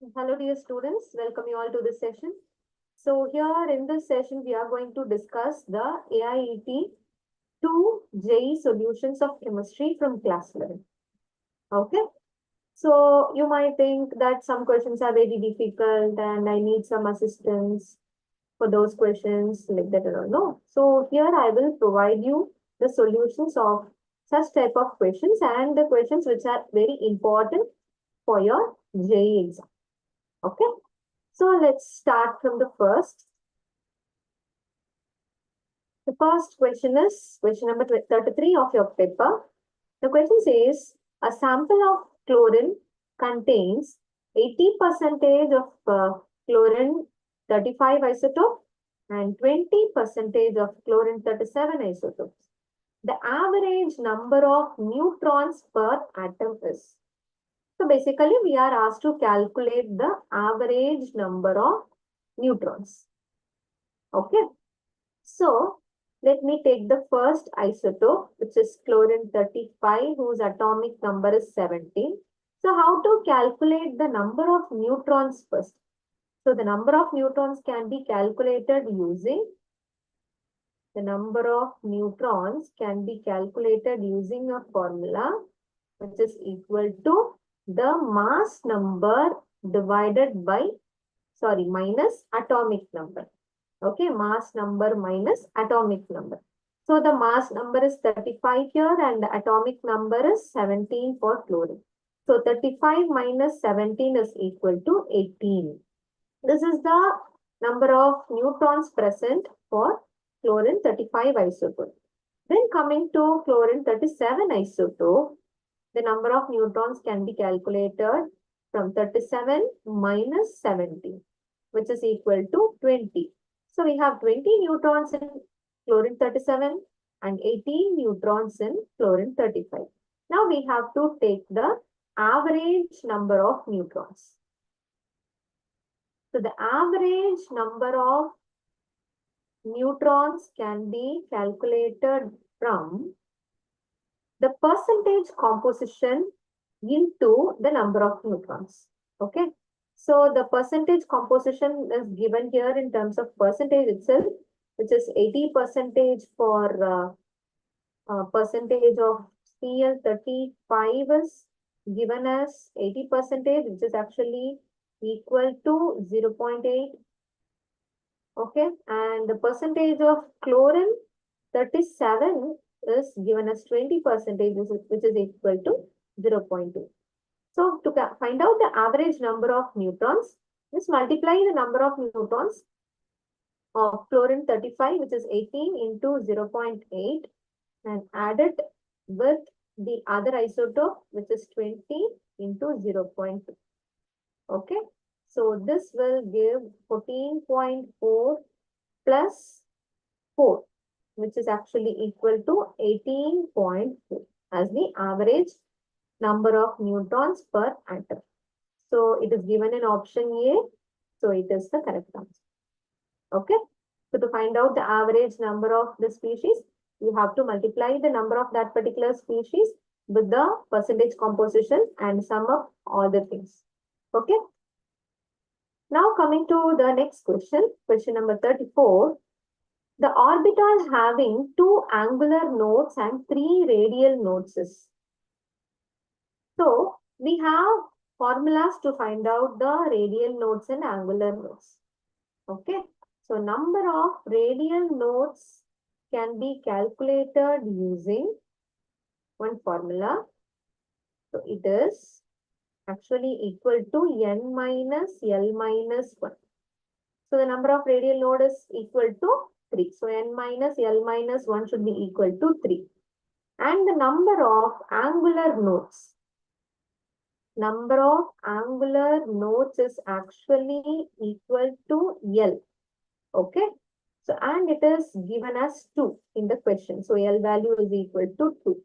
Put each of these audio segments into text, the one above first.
Hello dear students, welcome you all to this session. So here in this session we are going to discuss the AIET 2 JEE solutions of chemistry from class 11. Okay. So you might think that some questions are very difficult and I need some assistance for those questions like that or no. So here I will provide you the solutions of such type of questions and the questions which are very important for your JEE exam. Okay. So let's start from the first. The first question is question number 33 of your paper. The question says a sample of chlorine contains 80% of chlorine 35 isotope and 20% of chlorine 37 isotopes. The average number of neutrons per atom is. So basically we are asked to calculate the average number of neutrons. Okay. So let me take the first isotope, which is chlorine 35, whose atomic number is 17. So how to calculate the number of neutrons first? So the number of neutrons can be calculated using a formula which is equal to the mass number divided by, minus atomic number. Okay, mass number minus atomic number. So the mass number is 35 here and the atomic number is 17 for chlorine. So 35 minus 17 is equal to 18. This is the number of neutrons present for chlorine 35 isotope. Then coming to chlorine 37 isotope, the number of neutrons can be calculated from 37 minus 17, which is equal to 20. So we have 20 neutrons in chlorine 37 and 18 neutrons in chlorine 35. Now we have to take the average number of neutrons. So the average number of neutrons can be calculated from the percentage composition into the number of neutrons. Okay. So the percentage composition is given here in terms of percentage itself, which is 80% for percentage of Cl35 is given as 80%, which is actually equal to 0.8. Okay, and the percentage of chlorine 37 is given as 20%, which is equal to 0.2. So to find out the average number of neutrons, just multiply the number of neutrons of chlorine 35, which is 18 into 0.8, and add it with the other isotope, which is 20 into 0.2. Okay, so this will give 14.4 plus 4, which is actually equal to 18.4 as the average number of neutrons per atom. So it is given in option A. So it is the correct answer. Okay. So to find out the average number of the species, you have to multiply the number of that particular species with the percentage composition and sum up all the things. Okay. Now coming to the next question, question number 34. The orbital having 2 angular nodes and 3 radial nodes is. So we have formulas to find out the radial nodes and angular nodes. Okay. So number of radial nodes can be calculated using one formula. So it is actually equal to n minus L minus 1. So the number of radial node is equal to 3. So n minus L minus 1 should be equal to 3. And the number of angular nodes is actually equal to L. Okay. So, and it is given as 2 in the question. So, L value is equal to 2.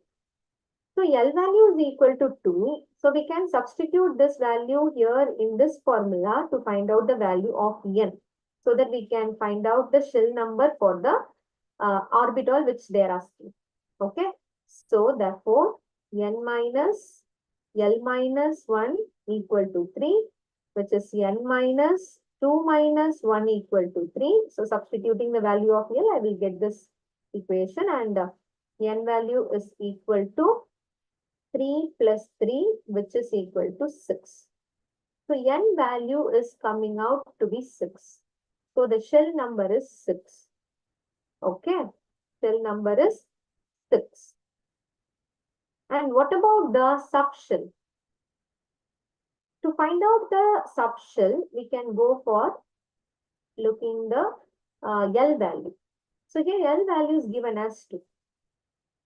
So, L value is equal to 2. So, we can substitute this value here in this formula to find out the value of N. So that we can find out the shell number for the orbital which they are asking. Okay. So, therefore, N minus L minus 1 equal to 3 which is n minus 2 minus 1 equal to 3. So substituting the value of L, I will get this equation, and n value is equal to 3 plus 3, which is equal to 6. So n value is coming out to be 6. So the shell number is 6. Okay, shell number is 6. And what about the subshell? To find out the subshell, we can go for looking the L value. So here L value is given as 2.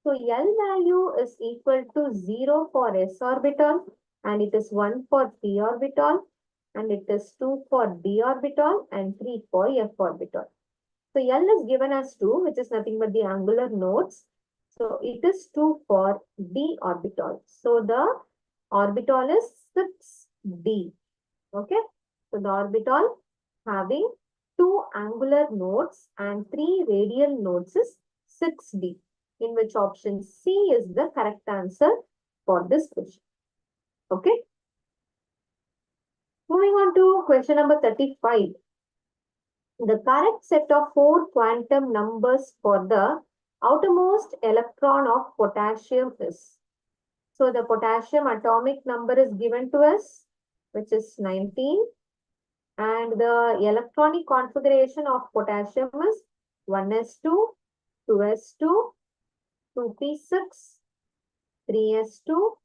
So L value is equal to 0 for s orbital, and it is 1 for p orbital, and it is 2 for d orbital, and 3 for f orbital. So L is given as 2, which is nothing but the angular nodes. So it is 2 for d orbital. So the orbital is 6d. Okay. So the orbital having 2 angular nodes and 3 radial nodes is 6d, in which option C is the correct answer for this question. Okay. Moving on to question number 35. The correct set of 4 quantum numbers for the outermost electron of potassium is. So the potassium atomic number is given to us, which is 19. And the electronic configuration of potassium is 1s2, 2s2, 2p6, 3s2,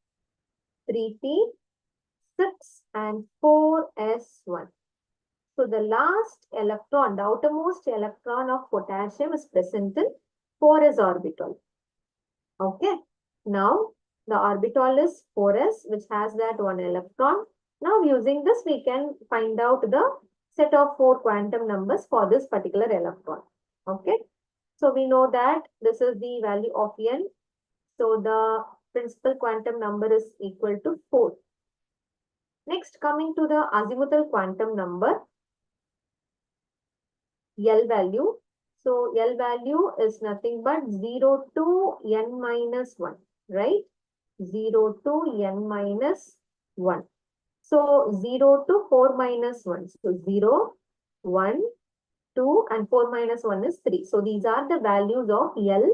3p6, and 4s1. So the last electron, the outermost electron of potassium is present in 4s orbital. Okay. Now the orbital is 4s, which has that one electron. Now using this, we can find out the set of 4 quantum numbers for this particular electron. Okay. So we know that this is the value of n. So the principal quantum number is equal to 4. Next, coming to the azimuthal quantum number, L value. So L value is nothing but 0 to n minus 1, right? 0 to n minus 1. So 0 to 4 minus 1. So 0, 1, 2, and 4 minus 1 is 3. So these are the values of L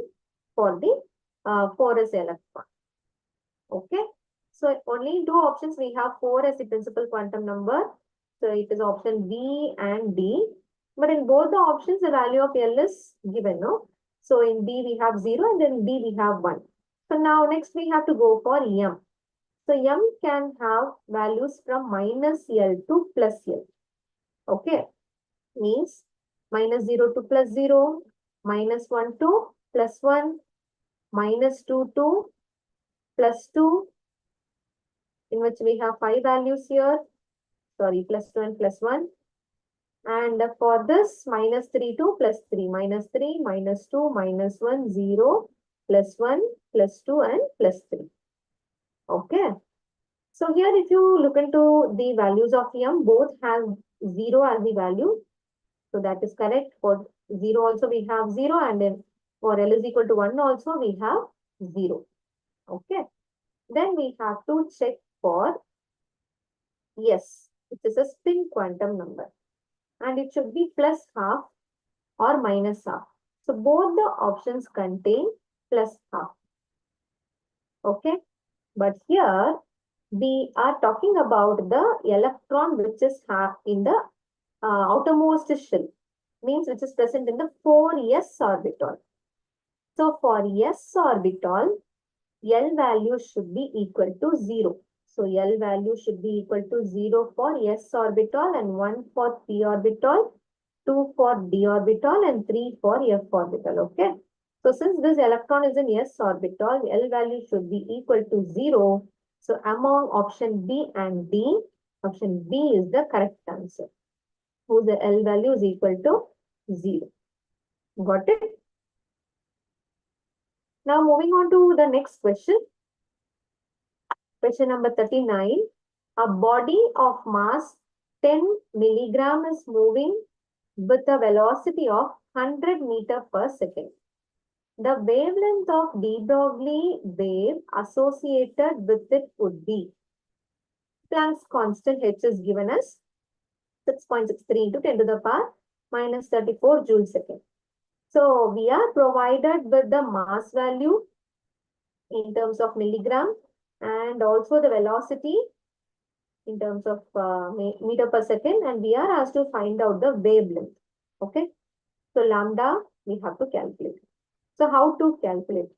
for the 4s electron. Okay. So only in 2 options we have 4 as the principal quantum number. So it is option B and D. But in both the options, the value of L is given, no? So in B we have 0 and then D we have 1. So now next we have to go for M. So M can have values from minus L to plus L. Okay. Means minus 0 to plus 0, minus 1 to plus 1, minus 2 to plus 2, in which we have 5 values here. Sorry, plus 2 and plus 1. And for this, minus 3 to plus 3, minus 3, minus 2, minus 1, 0, plus 1, plus 2, and plus 3. Okay. So here, if you look into the values of M, both have 0 as the value. So that is correct. For 0 also we have 0, and then for L is equal to 1 also we have 0. Okay. Then we have to check for S, which is a spin quantum number. And it should be plus half or minus half. So both the options contain plus half. Okay. But here we are talking about the electron which is in the outermost shell. Means which is present in the 4s orbital. So for s orbital, L value should be equal to 0. So L value should be equal to 0 for s orbital, and 1 for p orbital, 2 for d orbital, and 3 for f orbital. Okay. So since this electron is in s orbital, L value should be equal to 0. So among option B and D, option B is the correct answer, whose L value is equal to 0. Got it? Now moving on to the next question. Question number 39. A body of mass 10 milligram is moving with a velocity of 100 meter per second. The wavelength of de Broglie wave associated with it would be. Planck's constant h is given as 6.63 into 10 to the power minus 34 joule second. So we are provided with the mass value in terms of milligram and also the velocity in terms of meter per second, and we are asked to find out the wavelength. Okay. So lambda we have to calculate. So how to calculate?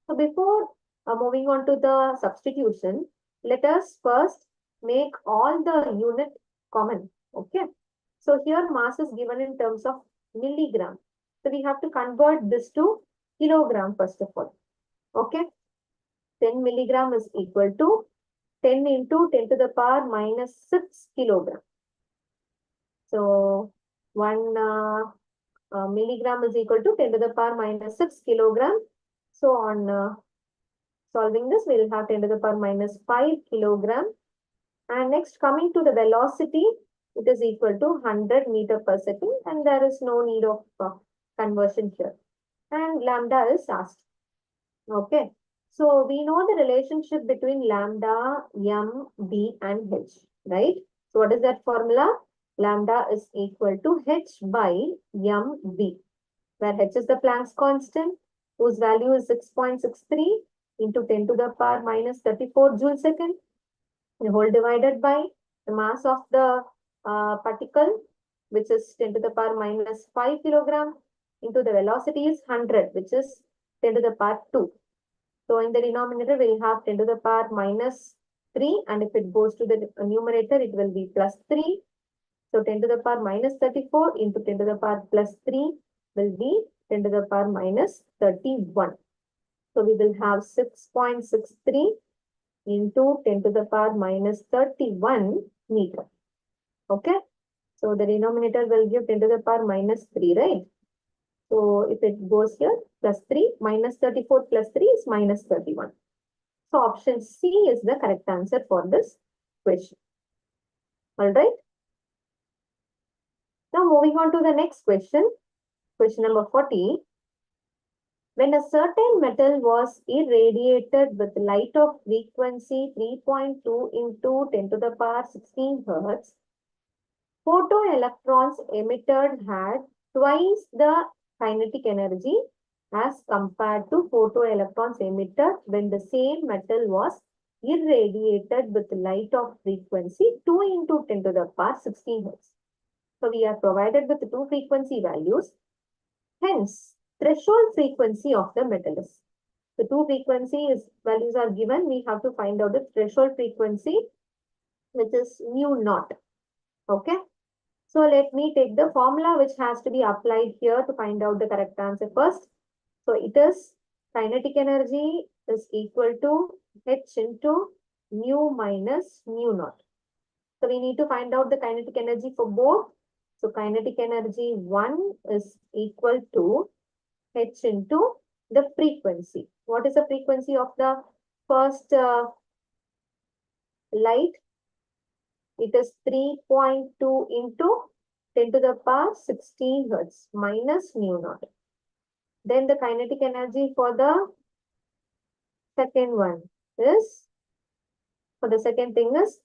So before moving on to the substitution, let us first make all the unit common. Okay. So here mass is given in terms of milligram. So we have to convert this to kilogram first of all. Okay. 10 milligram is equal to 10 into 10 to the power minus 6 kilogram. So 1 milligram is equal to 10 to the power minus 6 kilogram. So on solving this, we will have 10 to the power minus 5 kilogram. And next, coming to the velocity, it is equal to 100 meter per second, and there is no need of conversion here. And lambda is asked. Okay. So we know the relationship between lambda, m, b, and h, right? So what is that formula? Lambda is equal to h by mb, where h is the Planck's constant, whose value is 6.63 into 10 to the power minus 34 joule second, the whole divided by the mass of the particle, which is 10 to the power minus 5 kilogram, into the velocity is 100, which is 10 to the power 2. So in the denominator, we'll have 10 to the power minus 3, and if it goes to the numerator, it will be plus 3. So 10 to the power minus 34 into 10 to the power plus 3 will be 10 to the power minus 31. So we will have 6.63 into 10 to the power minus 31 meter. Okay. So the denominator will give 10 to the power minus 3, right? So if it goes here, plus 3 minus 34 plus 3 is minus 31. So option C is the correct answer for this question. All right. Now moving on to the next question. Question number 40. When a certain metal was irradiated with light of frequency 3.2 into 10 to the power 16 Hertz, photoelectrons emitted had twice the kinetic energy as compared to photoelectrons emitted when the same metal was irradiated with light of frequency 2 into 10 to the power 16 Hertz. So we are provided with two frequency values. Hence, threshold frequency of the metal is. The two values are given. We have to find out the threshold frequency, which is mu naught. Okay. So let me take the formula which has to be applied here to find out the correct answer first. So it is kinetic energy is equal to h into mu minus mu naught. So we need to find out the kinetic energy for both. So kinetic energy 1 is equal to h into the frequency. What is the frequency of the first light? It is 3.2 into 10 to the power 16 Hertz minus mu naught. Then the kinetic energy for the second one is, for the second thing is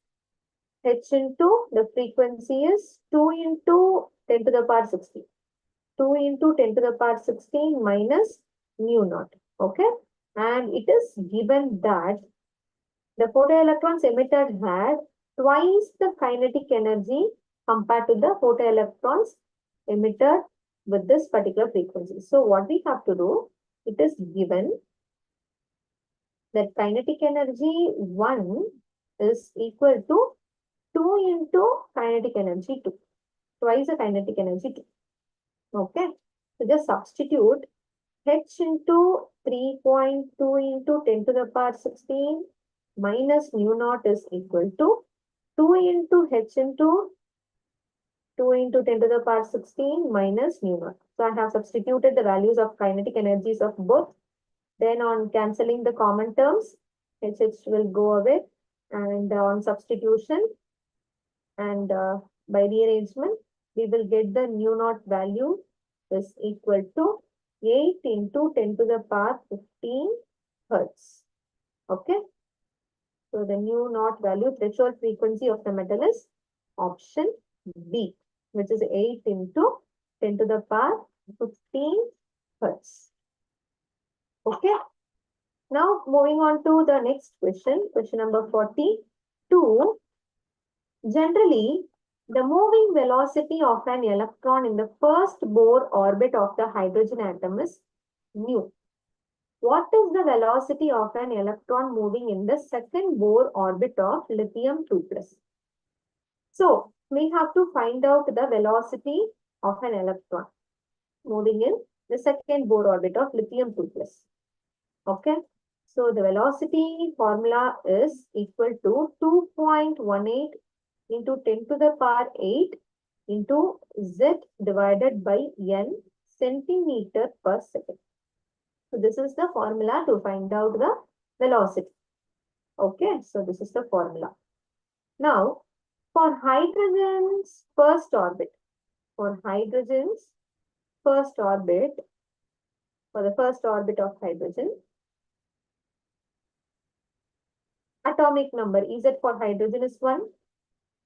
h into the frequency is 2 into 10 to the power 16. 2 into 10 to the power 16 minus mu naught. Okay. And it is given that the photoelectrons emitted had twice the kinetic energy compared to the photoelectrons emitted with this particular frequency. So what we have to do, it is given that kinetic energy 1 is equal to 2 into kinetic energy 2. Twice the kinetic energy 2. Okay. So just substitute h into 3.2 into 10 to the power 16 minus mu naught is equal to 2 into h into 2 into 10 to the power 16 minus mu naught. So I have substituted the values of kinetic energies of both. Then on cancelling the common terms, h will go away, and on substitution and by rearrangement, we will get the mu naught value is equal to 8 into 10 to the power 15 Hertz. Okay. So the mu naught value, threshold frequency of the metal is option B. which is 8 into 10 to the power 15 hertz. Okay. Now moving on to the next question, question number 42. Generally, the moving velocity of an electron in the first Bohr orbit of the hydrogen atom is nu. What is the velocity of an electron moving in the second Bohr orbit of lithium 2 plus? So, we have to find out the velocity of an electron moving in the second Bohr orbit of lithium 2 plus. Okay. So, the velocity formula is equal to 2.18 into 10 to the power 8 into Z divided by N centimeter per second. So this is the formula to find out the velocity. Okay, so this is the formula. Now, for hydrogen's first orbit, for the first orbit of hydrogen, atomic number Z for hydrogen is 1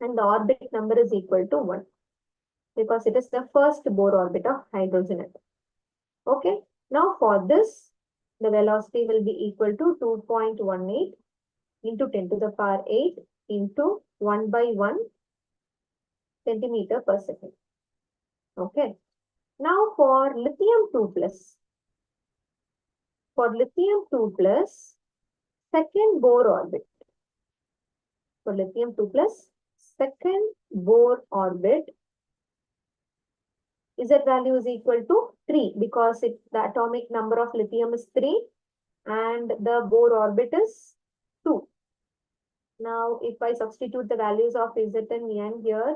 and the orbit number is equal to 1 because it is the first Bohr orbit of hydrogen atom. Okay. Now for this, the velocity will be equal to 2.18 into 10 to the power 8 into 1 by 1 centimeter per second. Okay. Now for lithium 2 plus. For lithium 2 plus, second Bohr orbit. For lithium 2 plus, second Bohr orbit, Z value is equal to 3 because the atomic number of lithium is 3 and the Bohr orbit is 2. Now, if I substitute the values of Z and N here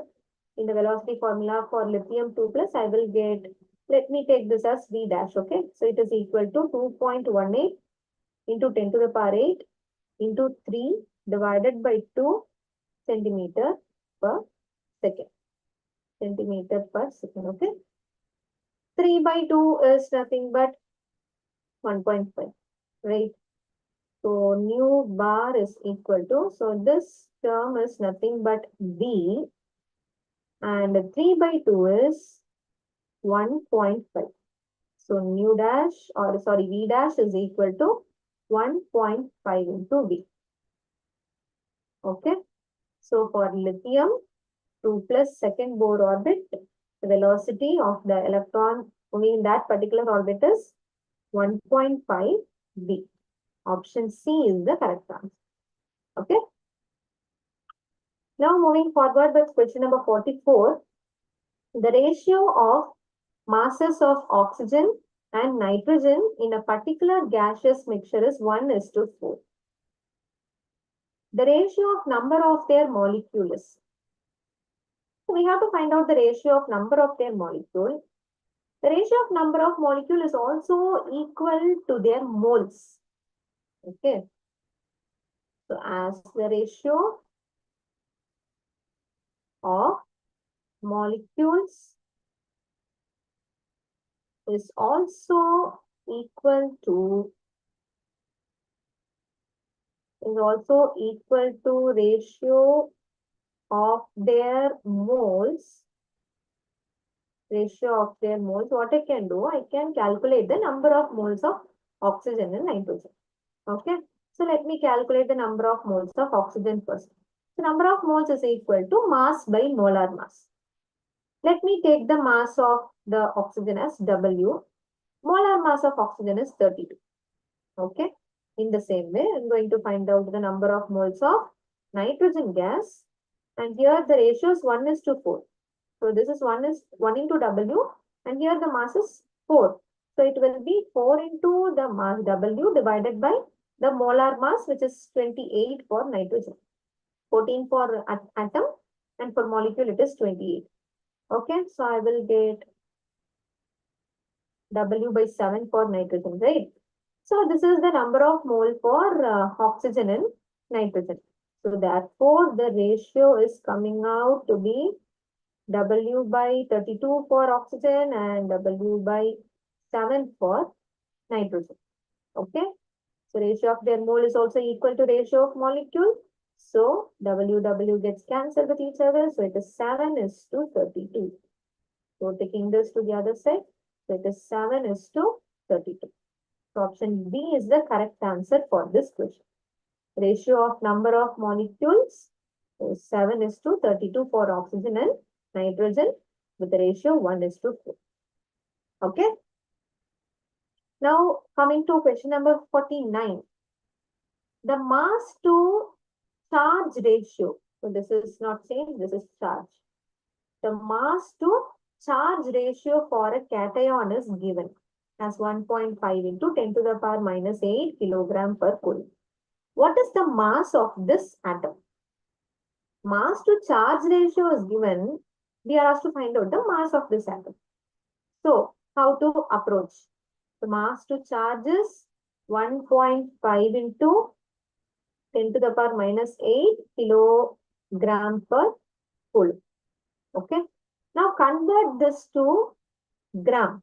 in the velocity formula for lithium 2 plus, I will get, let me take this as V dash, okay? So, it is equal to 2.18 into 10 to the power 8 into 3 divided by 2 centimeter per second. Centimeter per second, okay? 3 by 2 is nothing but 1.5, right? So, nu bar is equal to, so this term is nothing but V and 3 by 2 is 1.5. So, nu dash or sorry, V dash is equal to 1.5 into V. Okay. So, for lithium 2 plus second Bohr orbit, the velocity of the electron only in that particular orbit is 1.5 V. Option C is the correct answer. Okay. Now moving forward with question number 44. The ratio of masses of oxygen and nitrogen in a particular gaseous mixture is 1:4. The ratio of number of their molecules. So we have to find out the ratio of number of their molecule. The ratio of number of molecule is also equal to their moles. Okay. So as the ratio of molecules is also equal to ratio of their moles. Ratio of their moles. What I can do, I can calculate the number of moles of oxygen and nitrogen. Okay. So let me calculate the number of moles of oxygen first. The number of moles is equal to mass by molar mass. Let me take the mass of the oxygen as W. Molar mass of oxygen is 32. Okay. In the same way, I'm going to find out the number of moles of nitrogen gas. And here the ratio is 1:4. So this is 1 into W. And here the mass is 4. So it will be 4 into the mass W divided by the molar mass, which is 28 for nitrogen. 14 for atom. And for molecule, it is 28. Okay, so I will get W by 7 for nitrogen, right? So this is the number of mole for oxygen and nitrogen. So therefore, the ratio is coming out to be W by 32 for oxygen and W by 7 for nitrogen. Okay. So ratio of their mole is also equal to ratio of molecule. So W gets cancelled with each other. So it is 7:32. So taking this to the other side, so it is 7:32. So option B is the correct answer for this question. Ratio of number of molecules is 7:32 for oxygen and nitrogen with the ratio 1:4. Okay. Now coming to question number 49. The mass to charge ratio. So this is not change, this is charge. The mass to charge ratio for a cation is given as 1.5 into 10 to the power minus 8 kilogram per coulomb. What is the mass of this atom? Mass to charge ratio is given. We are asked to find out the mass of this atom. So, how to approach? The mass to charge is 1.5 into 10 to the power minus 8 kilogram per coulomb. Okay. Now, convert this to gram.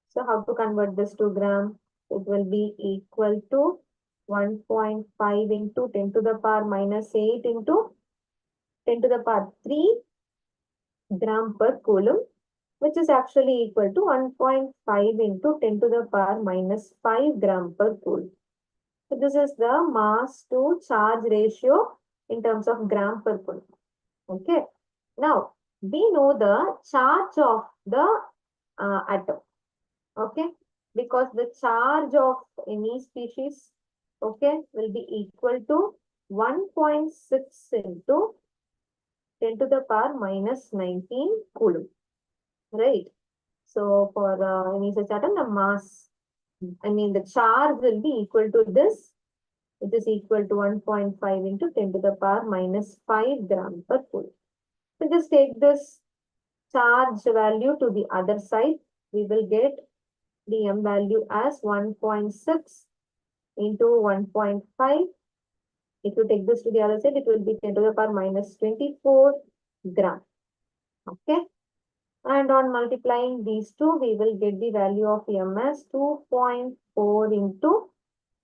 So, how to convert this to gram? It will be equal to 1.5 into 10 to the power minus 8 into 10 to the power 3 gram per coulomb, which is actually equal to 1.5 into 10 to the power minus 5 gram per coulomb. So this is the mass to charge ratio in terms of gram per coulomb. Okay. Now, we know the charge of the atom. Okay. Because the charge of any species, okay, will be equal to 1.6 into 10 to the power minus 19 coulomb, right? So for any such atom, the mass, the charge will be equal to this. It is equal to 1.5 into 10 to the power minus 5 gram per coulomb. So just take this charge value to the other side. We will get the m value as 1.6 into 1.5. If you take this to the other side, it will be 10 to the power minus 24 gram. Okay. And on multiplying these two, we will get the value of m as 2.4 into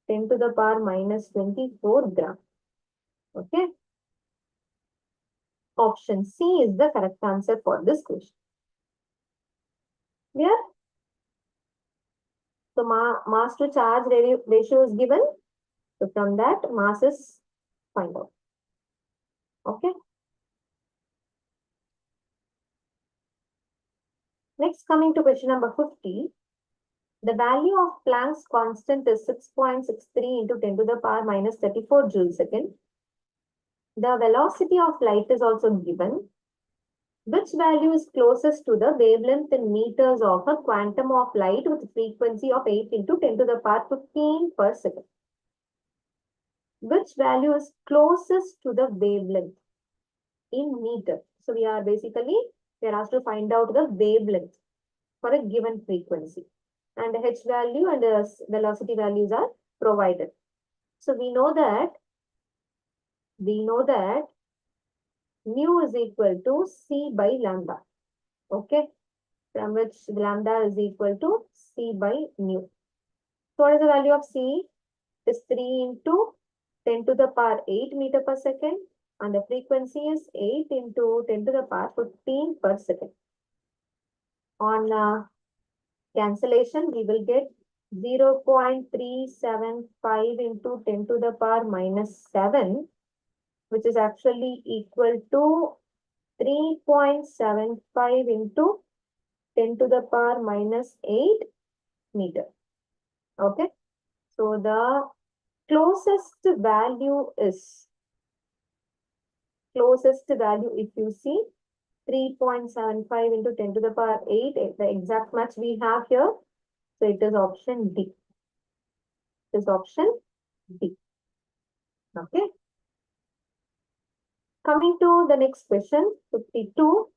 10 to the power minus 24 gram. Okay. Option C is the correct answer for this question. Clear? So mass to charge ratio is given. So from that, mass is find out. Okay. Next, coming to question number 50. The value of Planck's constant is 6.63 into 10 to the power minus 34 joules second. The velocity of light is also given. Which value is closest to the wavelength in meters of a quantum of light with frequency of 8 into 10 to the power 15 per second? Which value is closest to the wavelength in meter? So we are asked to find out the wavelength for a given frequency. And the h value and the velocity values are provided. So we know that mu is equal to c by lambda. Okay. From which lambda is equal to c by mu. So what is the value of c? It is 3 into 10 to the power 8 meter per second. And the frequency is 8 into 10 to the power 15 per second. On cancellation, we will get 0.375 into 10 to the power minus 7, which is actually equal to 3.75 into 10 to the power minus 8 meter. Okay. So the closest value, if you see, 3.75 into 10 to the power 8, the exact match we have here. So it is option D. It is option D. Okay. Coming to the next question, 52.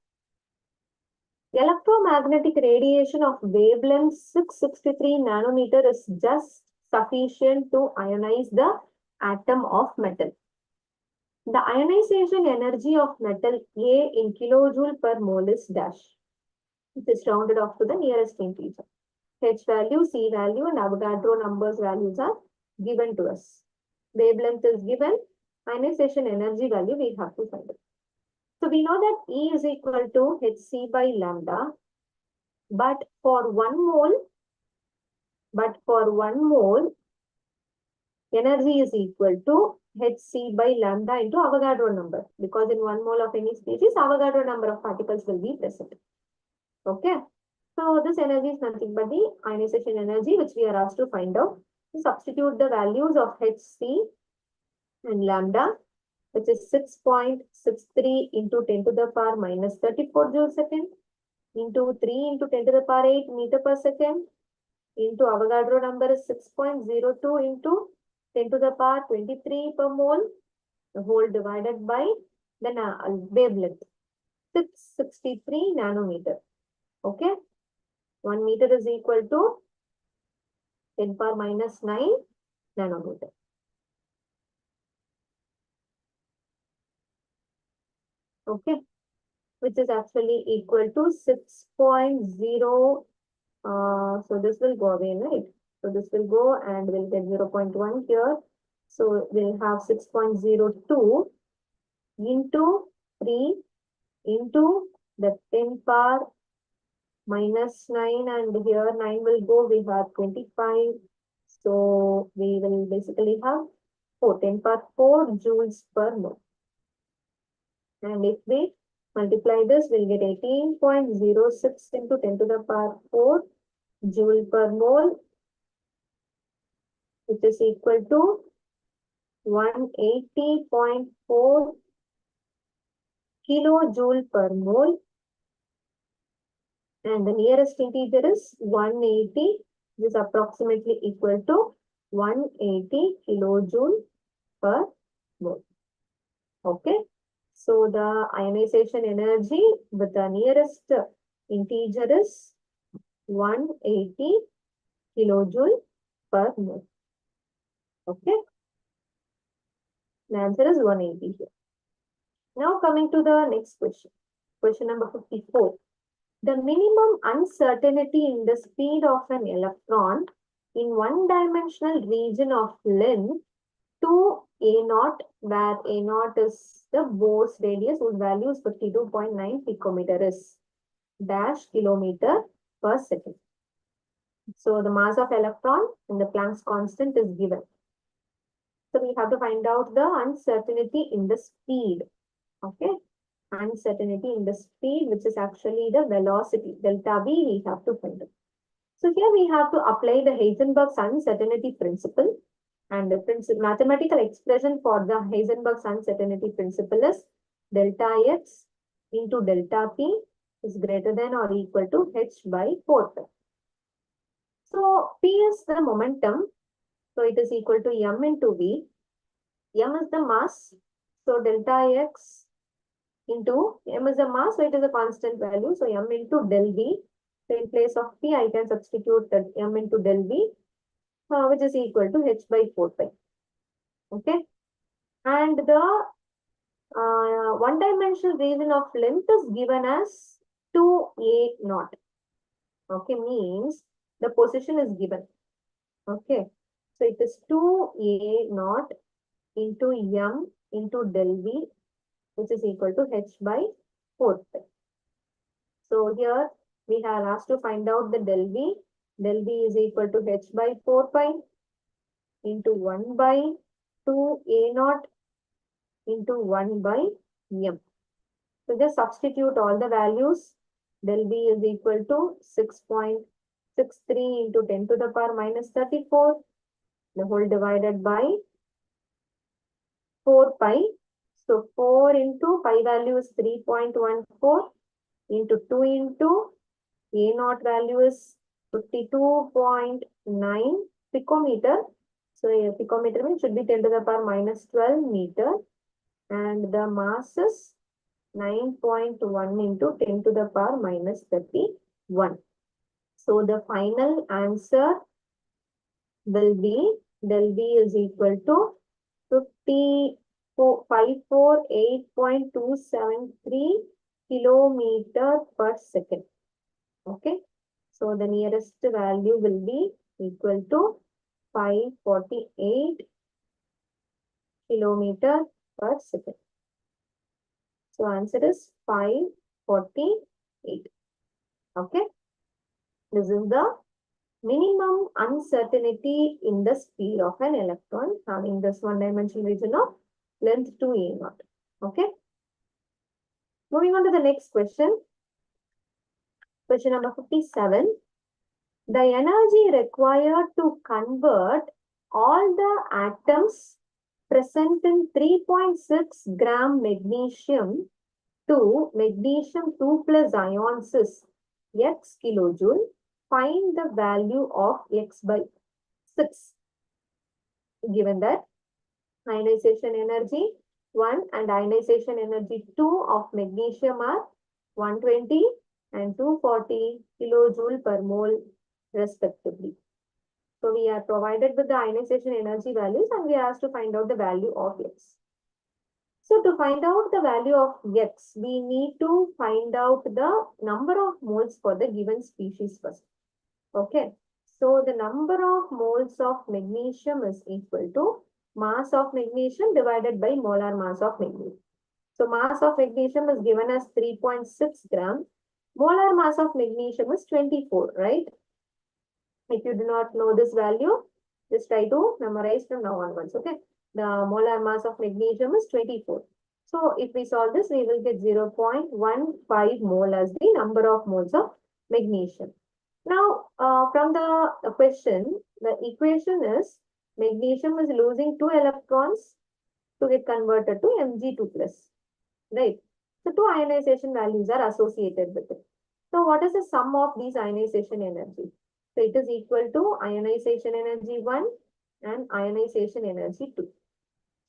Electromagnetic radiation of wavelength 663 nanometer is just sufficient to ionize the atom of metal. The ionization energy of metal A in kilojoule per mole is dash. It is rounded off to the nearest integer. H value, C value, and Avogadro numbers values are given to us. Wavelength is given ionization energy value we have to find out. So we know that E is equal to Hc by lambda, but for 1 mole, energy is equal to Hc by lambda into Avogadro number, because in 1 mole of any species, Avogadro number of particles will be present. Okay. So this energy is nothing but the ionization energy which we are asked to find out. So substitute the values of Hc and lambda, which is 6.63 into 10 to the power minus 34 joule second, into 3 into 10 to the power 8 meter per second, into Avogadro number is 6.02 into 10 to the power 23 per mole, the whole divided by the wavelength, 663 nanometer. Okay. 1 meter is equal to 10 power minus 9 nanometer. Okay. Which is actually equal to 6.0. So this will go away, right? So this will go and we'll get 0.1 here. So we'll have 6.02 into 3 into the 10 power minus 9, and here 9 will go, we have 25. So we will basically have 10 power 4 joules per mole. And if we multiply this, we'll get 18.06 into 10 to the power 4 joule per mole, which is equal to 180.4 kilojoule per mole. And the nearest integer is 180, which is approximately equal to 180 kilojoule per mole. Okay. So the ionization energy with the nearest integer is 180 kilojoule per mole. Okay. The answer is 180 here. Now coming to the next question. Question number 54. The minimum uncertainty in the speed of an electron in one-dimensional region of length to A0, where A0 is the Bohr's radius whose value is 52.9 picometer is dash kilometer per second. So the mass of electron and the Planck's constant is given. So we have to find out the uncertainty in the speed. Okay. Uncertainty in the speed, which is actually the velocity, delta V, we have to find out. So here we have to apply the Heisenberg's uncertainty principle. And the mathematical expression for the Heisenberg's uncertainty principle is delta X into delta P is greater than or equal to H by 4 pi. So P is the momentum. So it is equal to M into V. M is the mass. So delta X into M is the mass. So it is a constant value. So M into del V. So in place of P, I can substitute that M into del V, which is equal to H by 4 pi. Okay. And the one-dimensional region of length is given as 2A0. Okay, means the position is given. Okay. So it is 2A0 into M into del V, which is equal to H by 4 pi. So here we have asked to find out the del V. Del V is equal to H by 4 pi into 1 by 2A0 into 1 by M. So just substitute all the values. Del V is equal to 6.63 into 10 to the power minus 34, the whole divided by 4 pi. So 4 into pi value is 3.14 into 2 into A0 value is 52.9 picometer. So a picometer means should be 10 to the power minus 12 meter. And the mass is 9.1 into 10 to the power minus 31. So the final answer will be del V is equal to 548.273 kilometer per second. Okay. So the nearest value will be equal to 548 kilometer per second. So answer is 548. Okay. This is the minimum uncertainty in the speed of an electron having this one-dimensional region of length 2a0. Okay. Moving on to the next question. Question number 57. The energy required to convert all the atoms present in 3.6 gram magnesium to magnesium 2 plus ions is x kilojoule. Find the value of x by 6. Given that ionization energy 1 and ionization energy 2 of magnesium are 120 and 240 kilojoule per mole respectively. So we are provided with the ionization energy values and we are asked to find out the value of x. So to find out the value of x, we need to find out the number of moles for the given species first. Okay. So the number of moles of magnesium is equal to mass of magnesium divided by molar mass of magnesium. So mass of magnesium is given as 3.6 gram. Molar mass of magnesium is 24, right? If you do not know this value, just try to memorize from now onwards, okay? The molar mass of magnesium is 24. So if we solve this, we will get 0.15 mole as the number of moles of magnesium. Now, from the question, the equation is magnesium is losing 2 electrons to get converted to Mg2+, right? So, 2 ionization values are associated with it. So, what is the sum of these ionization energy? So, it is equal to ionization energy 1 and ionization energy 2.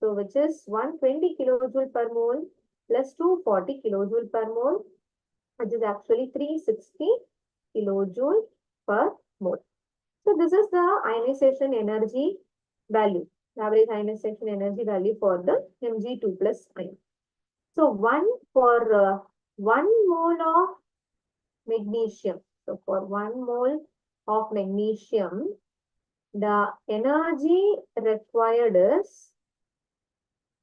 So, which is 120 kilojoule per mole plus 240 kilojoule per mole, which is actually 360 kilojoule per mole. So, this is the ionization energy value, average ionization energy value for the Mg2+ ion. So, 1 for 1 mole of magnesium. So, for 1 mole of magnesium, the energy required is,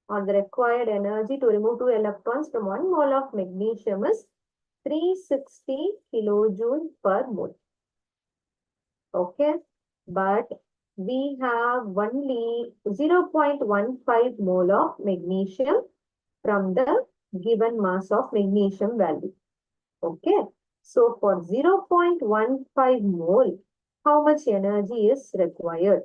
or the required energy to remove 2 electrons from 1 mole of magnesium is 360 kilojoule per mole. Okay, but we have only 0.15 mole of magnesium from the given mass of magnesium value. Okay, so for 0.15 mole, how much energy is required?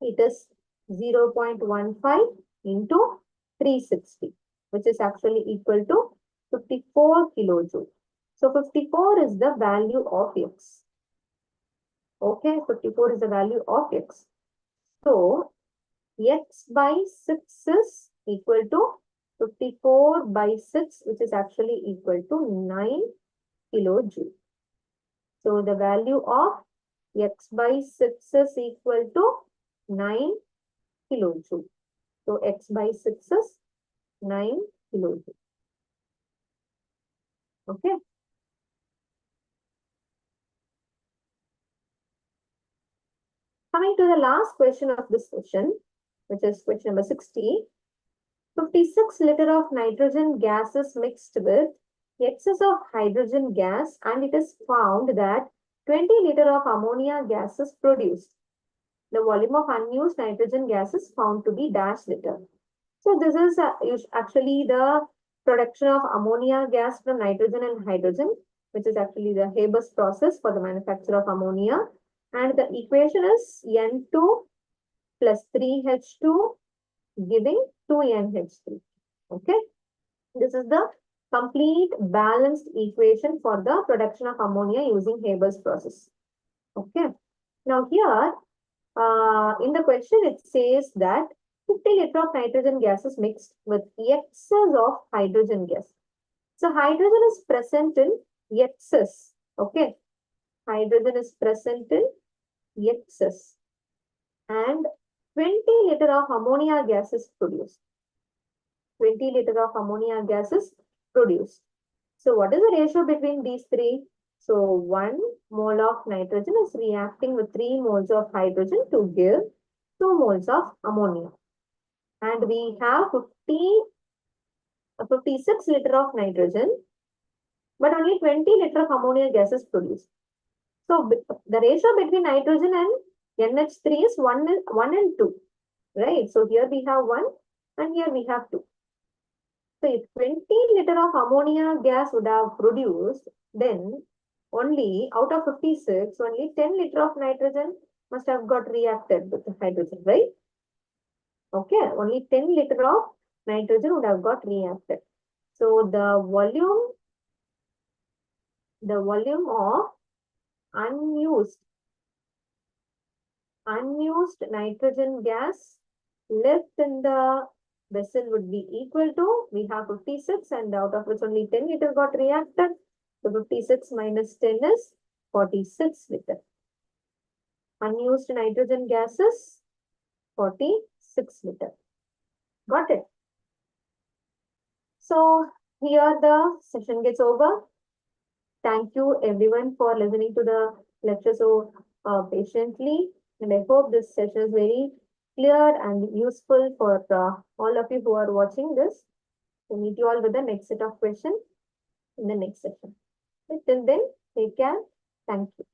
It is 0.15 into 360, which is actually equal to 54 kilojoule. So 54 is the value of x. Okay, 54 is the value of x. So x by 6 is equal to 54 by 6, which is actually equal to 9 kilojoule. So the value of x by 6 is equal to 9 kilojoule. So x by 6 is 9 kilojoule. Okay. Coming to the last question of this session, which is question number 60. 56 liter of nitrogen gas is mixed with excess of hydrogen gas and it is found that 20 liter of ammonia gas is produced. The volume of unused nitrogen gas is found to be dash liter. So this is actually the production of ammonia gas from nitrogen and hydrogen, which is actually the Haber's process for the manufacture of ammonia. And the equation is N2 plus 3H2 giving 2NH3. Okay. This is the complete balanced equation for the production of ammonia using Haber's process. Okay. Now here, in the question, it says that 50 liter of nitrogen gas is mixed with excess of hydrogen gas. So hydrogen is present in excess. Okay. Hydrogen is present in excess. And 20 liter of ammonia gas is produced. 20 liter of ammonia gas is produced. So what is the ratio between these three? So 1 mole of nitrogen is reacting with 3 moles of hydrogen to give 2 moles of ammonia. and we have 56 liter of nitrogen, but only 20 liter of ammonia gas is produced. So the ratio between nitrogen and NH3 is 1 and 2, right? So here we have 1 and here we have 2. So if 20 liter of ammonia gas would have produced, then only out of 56, only 10 liter of nitrogen must have got reacted with the hydrogen, right? Okay, only 10 liter of nitrogen would have got reacted. So the volume of unused nitrogen gas left in the vessel would be equal to, we have 56 and out of which only 10 liter got reacted. So 56 minus 10 is 46 liter. Unused nitrogen gas is 46 liter. Got it? So here the session gets over. Thank you everyone for listening to the lecture so patiently. And I hope this session is very clear and useful for all of you who are watching this. We'll meet you all with the next set of questions in the next session. Till then, take care. Thank you.